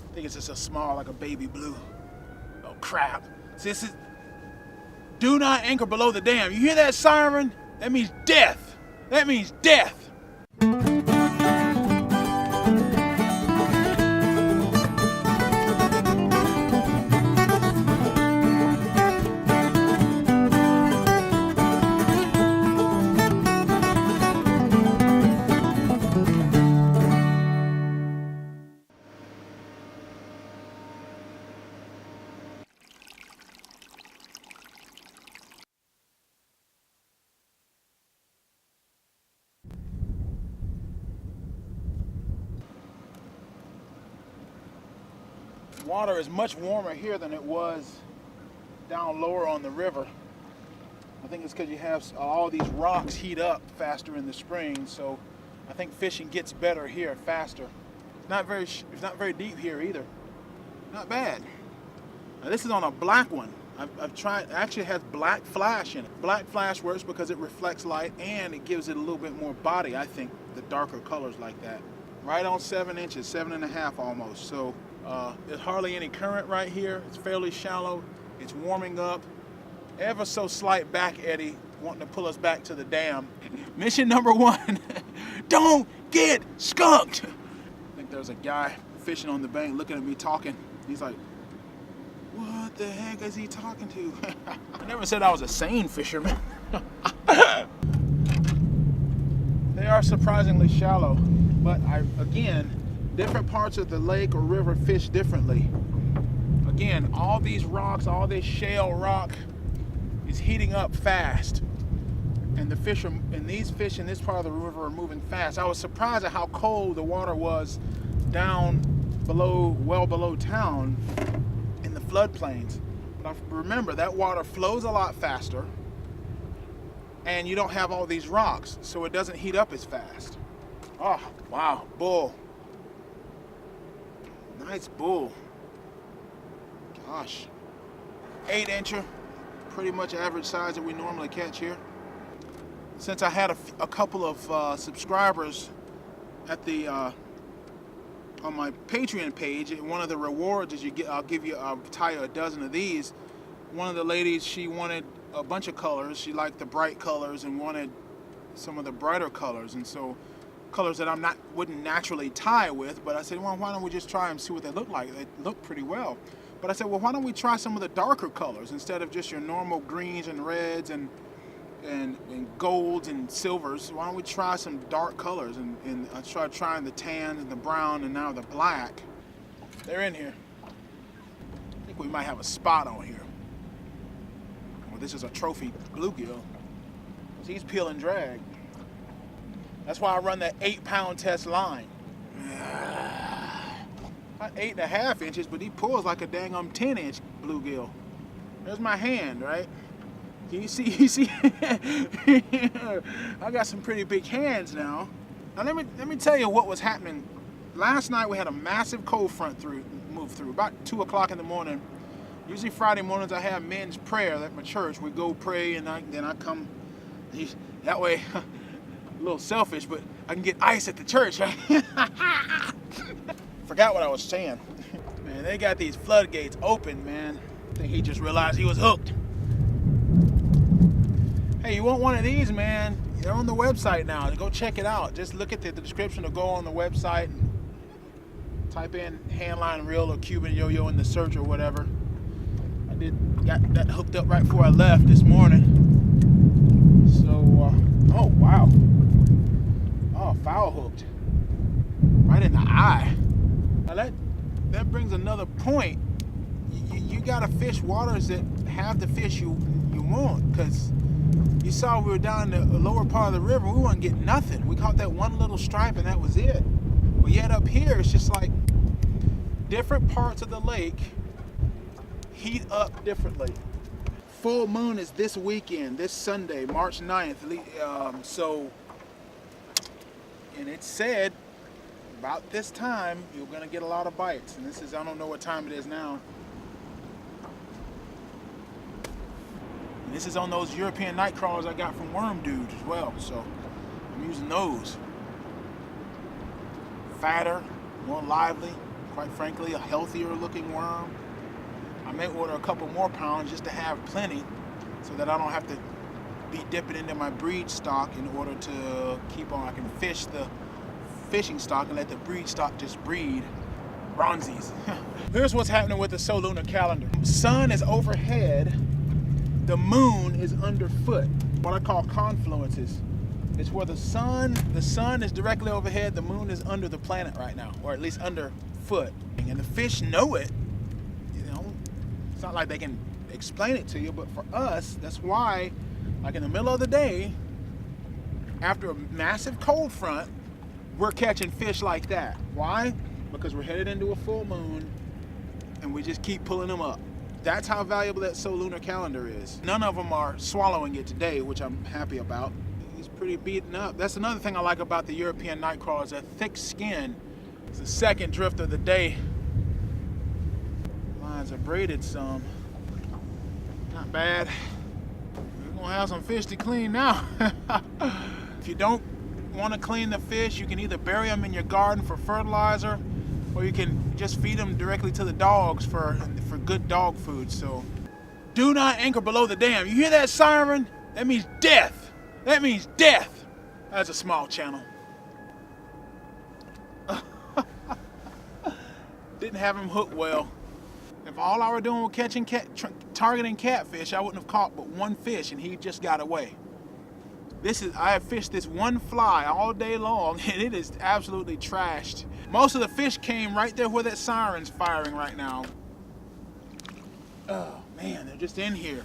I think it's just a small, like a baby blue. Oh crap. See, this is, do not anchor below the dam. You hear that siren? That means death. That means death. Water is much warmer here than it was down lower on the river. I think it's because you have all these rocks heat up faster in the spring, so I think fishing gets better here faster. It's not very deep here either. Not bad. Now this is on a black one. I've tried. It actually has black flash in it. Black flash works because it reflects light and it gives it a little bit more body. I think the darker colors like that. Right on 7 inches, 7.5 almost. So. There's hardly any current right here. It's fairly shallow. It's warming up. Ever so slight back eddy wanting to pull us back to the dam. Mission number 1, don't get skunked. I think there's a guy fishing on the bank looking at me talking. He's like, what the heck is he talking to? I never said I was a sane fisherman. They are surprisingly shallow, but again, different parts of the lake or river fish differently. Again, all these rocks, all this shale rock is heating up fast. And these fish in this part of the river are moving fast. I was surprised at how cold the water was down below, well below town in the floodplains. But remember, that water flows a lot faster and you don't have all these rocks, so it doesn't heat up as fast. Oh, wow, bull. Nice bull. Gosh. 8-incher. Pretty much average size that we normally catch here. Since I had a couple of subscribers at the on my Patreon page, one of the rewards is I'll tie you a dozen of these. One of the ladies, she wanted a bunch of colors. She liked the bright colors and wanted some of the brighter colors, and so colors that wouldn't naturally tie with, but I said, well, why don't we just try and see what they look like? They look pretty well. But I said, well, why don't we try some of the darker colors instead of just your normal greens and reds and golds and silvers? Why don't we try some dark colors? And I tried trying the tan and the brown and now the black. They're in here. I think we might have a spot on here. Well, this is a trophy bluegill. He's peeling drag. That's why I run that 8-pound test line. Not 8.5 inches, but he pulls like a dang 10-inch bluegill. There's my hand, right? Can you see? I got some pretty big hands now. Now let me tell you what was happening. Last night we had a massive cold front move through about 2 o'clock in the morning. Usually Friday mornings I have men's prayer at my church. We go pray and then I come. That way. A little selfish, but I can get ice at the church, right? Forgot what I was saying. Man, they got these floodgates open, man. I think he just realized he was hooked. Hey, you want one of these, man? They're on the website now. Go check it out. Just look at the description or go on the website and type in handline reel or Cuban Yoyo in the search or whatever. Got that hooked up right before I left this morning. So, oh wow. Oh, foul hooked. Right in the eye. Now that brings another point. You gotta fish waters that have the fish you want, because you saw we were down in the lower part of the river, we weren't getting nothing. We caught that one little stripe and that was it. But yet up here, it's just like different parts of the lake heat up differently. Full moon is this weekend, this Sunday, March 9th. And it said about this time you're gonna get a lot of bites. And this is, I don't know what time it is now. And this is on those European nightcrawlers I got from Worm Dude as well. So I'm using those. Fatter, more lively, quite frankly, a healthier looking worm. I may order a couple more pounds just to have plenty so that I don't have to be dipping into my breed stock in order to keep on. I can fish the fishing stock and let the breed stock just breed bronzies. Here's what's happening with the solunar calendar. Sun is overhead, the moon is underfoot. What I call confluences. It's where the sun is directly overhead, the moon is under the planet right now, or at least underfoot. And the fish know it. You know, it's not like they can explain it to you, but for us, that's why, like in the middle of the day, after a massive cold front, we're catching fish like that. Why? Because we're headed into a full moon and we just keep pulling them up. That's how valuable that solunar calendar is. None of them are swallowing it today, which I'm happy about. He's pretty beaten up. That's another thing I like about the European nightcrawlers, that thick skin. It's the second drift of the day. Lines are braided some. Not bad. We're gonna have some fish to clean now. If you don't want to clean the fish, you can either bury them in your garden for fertilizer, or you can just feed them directly to the dogs for good dog food. So do not anchor below the dam. You hear that siren? That means death. That means death. That's a small channel. Didn't have him hooked well. If all I were doing was catching targeting catfish, I wouldn't have caught but one fish, and he just got away. I have fished this one fly all day long, and it is absolutely trashed. Most of the fish came right there where that siren's firing right now. Oh man, they're just in here.